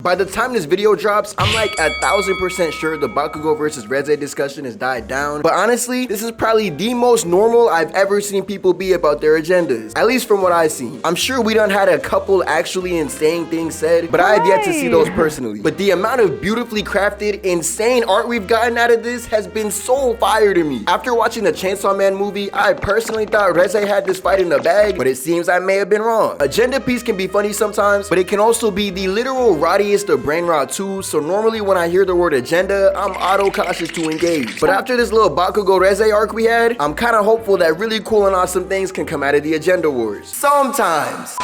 By the time this video drops, I'm like 1000% sure the Bakugo versus Reze discussion has died down. But honestly, this is probably the most normal I've ever seen people be about their agendas. At least from what I've seen. I'm sure we done had a couple actually insane things said, but I have yet to see those personally. But the amount of beautifully crafted, insane art we've gotten out of this has been so fire to me. After watching the Chainsawman movie, I personally thought Reze had this fight in the bag, but it seems I may have been wrong. Agenda piece can be funny sometimes, but it can also be the literal rottiest of brain rot too, so normally when I hear the word agenda, I'm auto cautious to engage. But after this little Bakugo Reze arc we had, I'm kind of hopeful that really cool and awesome things can come out of the agenda wars. Sometimes.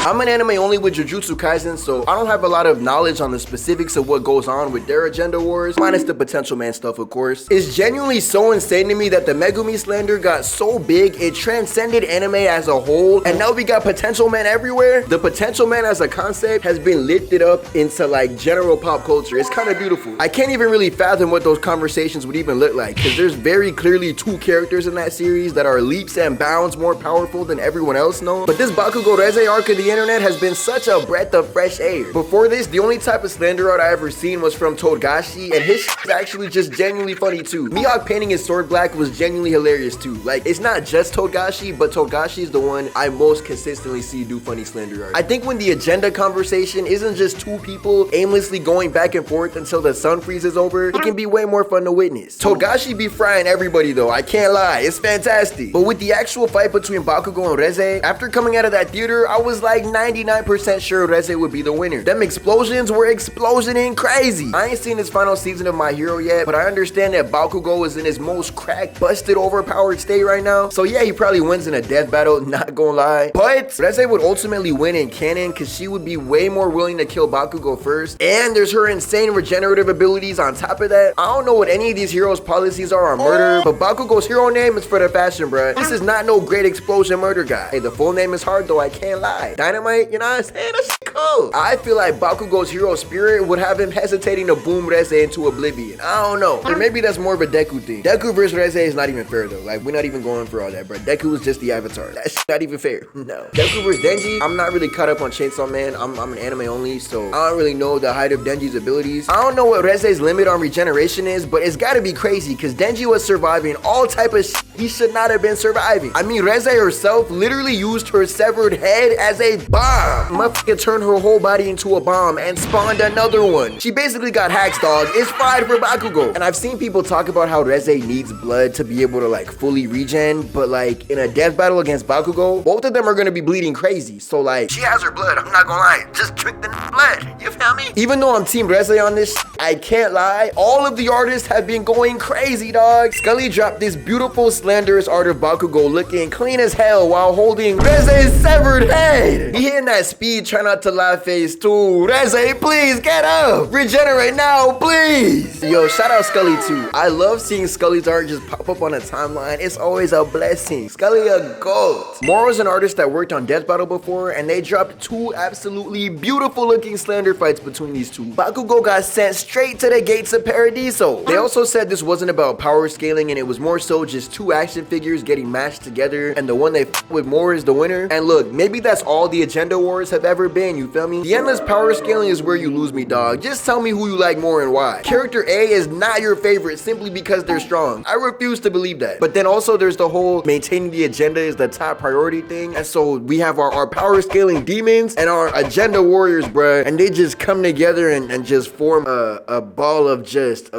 I'm an anime only with Jujutsu Kaisen, so I don't have a lot of knowledge on the specifics of what goes on with their agenda wars, minus the potential man stuff, of course. It's genuinely so insane to me that the Megumi slander got so big, it transcended anime as a whole, and now we got potential man everywhere. The potential man as a concept has been lifted up into like general pop culture. It's kind of beautiful. I can't even really fathom what those conversations would even look like, because there's very clearly two characters in that series that are leaps and bounds more powerful than everyone else knows. But this Bakugo Reze arc of the internet has been such a breath of fresh air. Before this, the only type of slander art I ever seen was from Togashi, and his is actually just genuinely funny too. Mihawk painting his sword black was genuinely hilarious too. Like, it's not just Togashi, but Togashi is the one I most consistently see do funny slander art. I think when the agenda conversation isn't just two people aimlessly going back and forth until the sun freezes over, it can be way more fun to witness. Togashi be frying everybody though, I can't lie, it's fantastic. But with the actual fight between Bakugo and Reze, after coming out of that theater, I was like 99% sure Reze would be the winner. Them explosions were explosioning crazy. I ain't seen this final season of My Hero yet, but I understand that Bakugo is in his most cracked, busted, overpowered state right now. So yeah, he probably wins in a death battle, not gonna lie. But Reze would ultimately win in canon because she would be way more willing to kill Bakugo first. And there's her insane regenerative abilities on top of that. I don't know what any of these heroes' policies are on murder, but Bakugo's hero name is for the fashion, bruh. This is not no great explosion murder guy. Hey, the full name is hard though, I can't lie. Dynamite, you know what I'm saying? That's cool. I feel like Bakugo's hero spirit would have him hesitating to boom Reze into oblivion. I don't know. Or maybe that's more of a Deku thing. Deku versus Reze is not even fair though. Like, we're not even going for all that, bro. Deku is just the avatar. That's not even fair. No. Deku versus Denji, I'm not really caught up on Chainsaw Man. I'm an anime only, so I don't really know the height of Denji's abilities. I don't know what Reze's limit on regeneration is, but it's gotta be crazy because Denji was surviving all type of shit he should not have been surviving. I mean, Reze herself literally used her severed head as a bomb. Motherfucker turned her whole body into a bomb and spawned another one. She basically got hacks, dog. It's fried for Bakugo. And I've seen people talk about how Reze needs blood to be able to like fully regen, but like in a death battle against Bakugo, both of them are gonna be bleeding crazy. So like, she has her blood, I'm not gonna lie. Just drink the blood, you feel me? Even though I'm team Reze on this, I can't lie. All of the artists have been going crazy, dog. Scully dropped this beautiful slanderous art of Bakugo looking clean as hell while holding Reze's severed head. He hitting that speed, try not to laugh face too. Reze, please get up. Regenerate now, please. Yo, shout out Scully too. I love seeing Scully's art just pop up on a timeline. It's always a blessing. Scully a goat. Moro's an artist that worked on Death Battle before, and they dropped two absolutely beautiful looking slander fights between these two. Bakugo got sent straight to the gates of Paradiso. They also said this wasn't about power scaling, and it was more so just two action figures getting matched together, and the one they f with more is the winner. And look, maybe that's all the agenda wars have ever been, you feel me? The endless power scaling is where you lose me, dog. Just tell me who you like more and why. Character A is not your favorite simply because they're strong. I refuse to believe that. But then also there's the whole maintaining the agenda is the top priority thing, and so we have our power scaling demons and our agenda warriors, bruh, and they just come together and just form a ball of just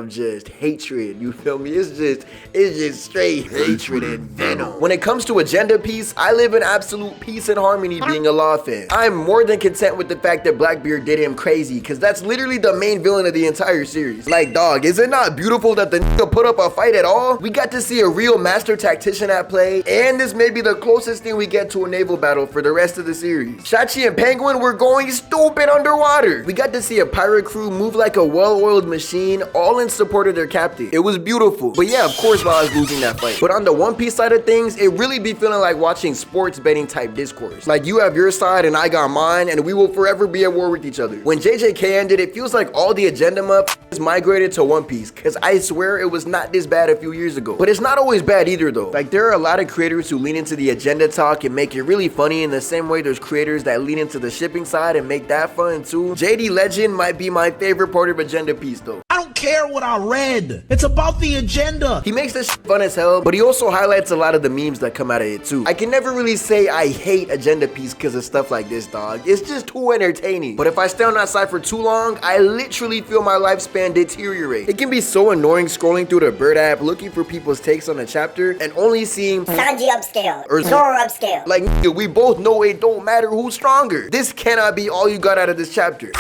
hatred, you feel me? It's just straight hatred and venom. When it comes to agenda piece, I live in absolute peace and harmony being a Law fan. I'm more than content with the fact that Blackbeard did him crazy, because that's literally the main villain of the entire series. Like, dog, is it not beautiful that the nigga put up a fight at all? We got to see a real master tactician at play, and this may be the closest thing we get to a naval battle for the rest of the series. Shachi and Penguin were going stupid underwater. We got to see a pirate crew move like a well well-oiled machine, all in support of their captain. It was beautiful. But yeah, of course, while I was losing that fight. But on the One Piece side of things, it really be feeling like watching sports betting type discourse. Like you have your side and I got mine, and we will forever be at war with each other. When JJK ended, it feels like all the agenda motherfuckers migrated to One Piece, cause I swear it was not this bad a few years ago. But it's not always bad either though. Like there are a lot of creators who lean into the agenda talk and make it really funny, in the same way there's creators that lean into the shipping side and make that fun too. JD Legend might be my favorite part of Agenda Piece though. I don't care what I read. It's about the agenda. He makes this shit fun as hell, but he also highlights a lot of the memes that come out of it too. I can never really say I hate Agenda Piece because of stuff like this, dog. It's just too entertaining. But if I stay on that side for too long, I literally feel my lifespan deteriorate. It can be so annoying scrolling through the Bird app looking for people's takes on a chapter and only seeing Sanji upscale or Zoro upscale. Like, we both know it don't matter who's stronger. This cannot be all you got out of this chapter.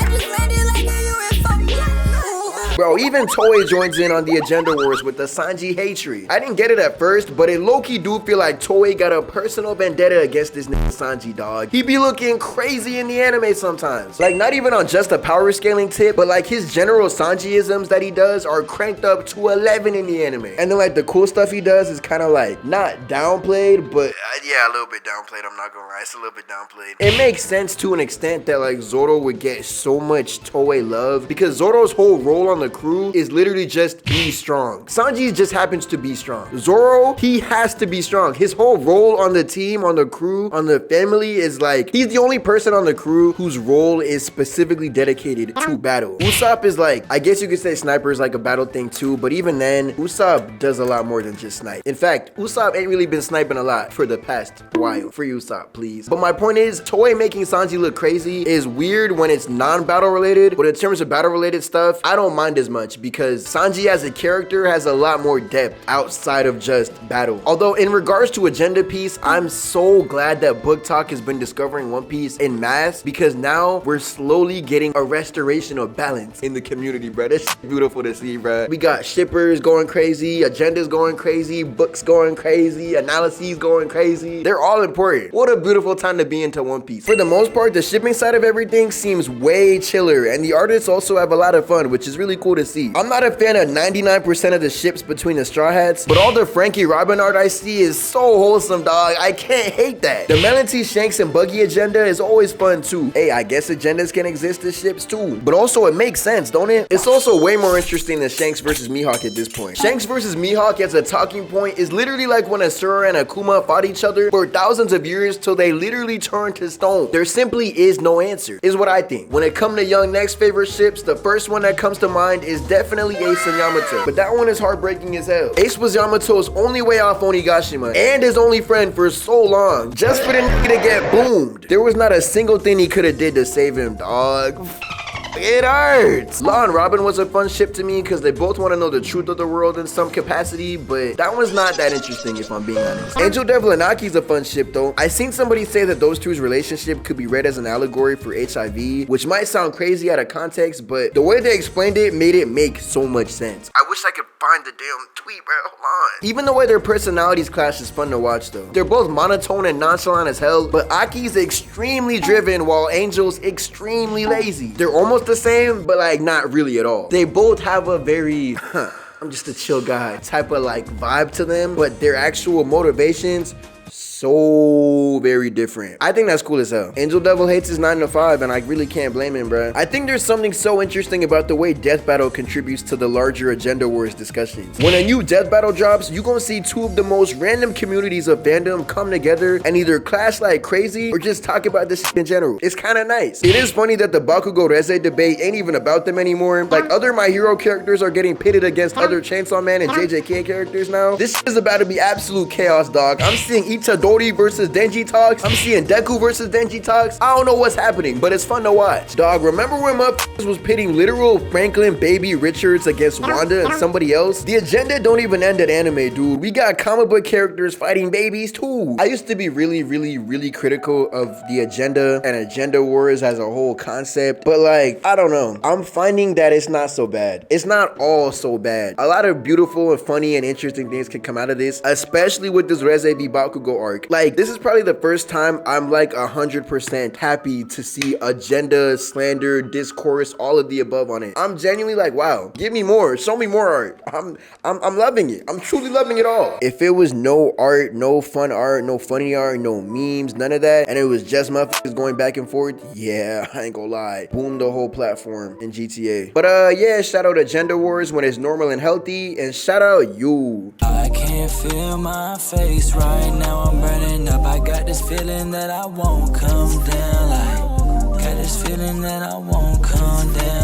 Bro, even Toei joins in on the agenda wars with the Sanji hatred. I didn't get it at first, but it low-key do feel like Toei got a personal vendetta against this nigga Sanji, dog. He be looking crazy in the anime sometimes. Like, not even on just a power scaling tip, but like his general Sanji-isms that he does are cranked up to 11 in the anime. And then like the cool stuff he does is kind of like, not downplayed, but yeah, a little bit downplayed, I'm not gonna lie, it's a little bit downplayed. It makes sense to an extent that like Zoro would get so much Toei love because Zoro's whole role on the crew is literally just be strong. Sanji just happens to be strong. Zoro, he has to be strong. His whole role on the team, on the crew, on the family is like, he's the only person on the crew whose role is specifically dedicated to battle. Usopp is like, I guess you could say sniper is like a battle thing too, but even then, Usopp does a lot more than just snipe. In fact, Usopp ain't really been sniping a lot for the past while. Free Usopp, please. But my point is, Toei making Sanji look crazy is weird when it's non-battle related, but in terms of battle related stuff, I don't mind as much because Sanji as a character has a lot more depth outside of just battle. Although in regards to Agenda Piece, I'm so glad that Book Talk has been discovering One Piece en masse because now we're slowly getting a restoration of balance in the community, bro. That's beautiful to see, bro. We got shippers going crazy, agendas going crazy, books going crazy, analyses going crazy. They're all important. What a beautiful time to be into One Piece. For the most part, the shipping side of everything seems way chiller, and the artists also have a lot of fun, which is really cool to see. I'm not a fan of 99% of the ships between the Straw Hats, but all the Frankie Robin art I see is so wholesome, dog. I can't hate that. The Melon Shanks and Buggy agenda is always fun too. Hey, I guess agendas can exist as ships too, but also it makes sense, don't it? It's also way more interesting than Shanks versus Mihawk at this point. Shanks versus Mihawk as a talking point is literally like when Asura and Akuma fought each other for thousands of years till they literally turned to stone. There simply is no answer, is what I think. When it comes to Young Next favorite ships, the first one that comes to mind is definitely Ace and Yamato, but that one is heartbreaking as hell. Ace was Yamato's only way off Onigashima and his only friend for so long, just for the nigga to get boomed. There was not a single thing he could have did to save him, dog. It hurts. Law and Robin was a fun ship to me because they both want to know the truth of the world in some capacity, but that one's not that interesting if I'm being honest. Angel Devil and Aki's a fun ship though. I seen somebody say that those two's relationship could be read as an allegory for HIV, which might sound crazy out of context, but the way they explained it made it make so much sense. I wish I could find the damn tweet, bro. Hold on. Even the way their personalities clash is fun to watch though. They're both monotone and nonchalant as hell, but Aki's extremely driven while Angel's extremely lazy. They're almost the same, but like not really at all. They both have a very I'm just a chill guy type of like vibe to them, but their actual motivations so very different. I think that's cool as hell. Angel Devil hates his 9 to 5 and I really can't blame him, bruh. I think there's something so interesting about the way Death Battle contributes to the larger Agenda Wars discussions. When a new Death Battle drops, you gonna see two of the most random communities of fandom come together and either clash like crazy or just talk about this in general. It's kind of nice. It is funny that the Bakugo Reze debate ain't even about them anymore. Like other My Hero characters are getting pitted against other chainsawman and JJK characters now. This is about to be absolute chaos, dog. I'm seeing Itadori versus Denji talks. I'm seeing Deku versus Denji talks. I don't know what's happening, but it's fun to watch. Dog, remember when motherfuckers was pitting literal Franklin Baby Richards against Wanda and somebody else? The agenda don't even end at anime, dude. We got comic book characters fighting babies too. I used to be really critical of the agenda and agenda wars as a whole concept, but like, I don't know. I'm finding that it's not so bad. It's not all so bad. A lot of beautiful and funny and interesting things can come out of this, especially with this Reze v Bakugo arc. mark. Like, this is probably the first time I'm like 100% happy to see agenda, slander, discourse, all of the above on it. I'm genuinely like, wow, give me more, show me more art. I'm loving it. I'm truly loving it all. If it was no art, no fun art, no funny art, no memes, none of that, and it was just motherfuckers going back and forth, yeah, I ain't gonna lie, boom the whole platform in GTA. But yeah, shout out Agenda Wars when it's normal and healthy, and shout out you. I can't feel my face right now, I'm burning up. I got this feeling that I won't come down, like, got this feeling that I won't come down.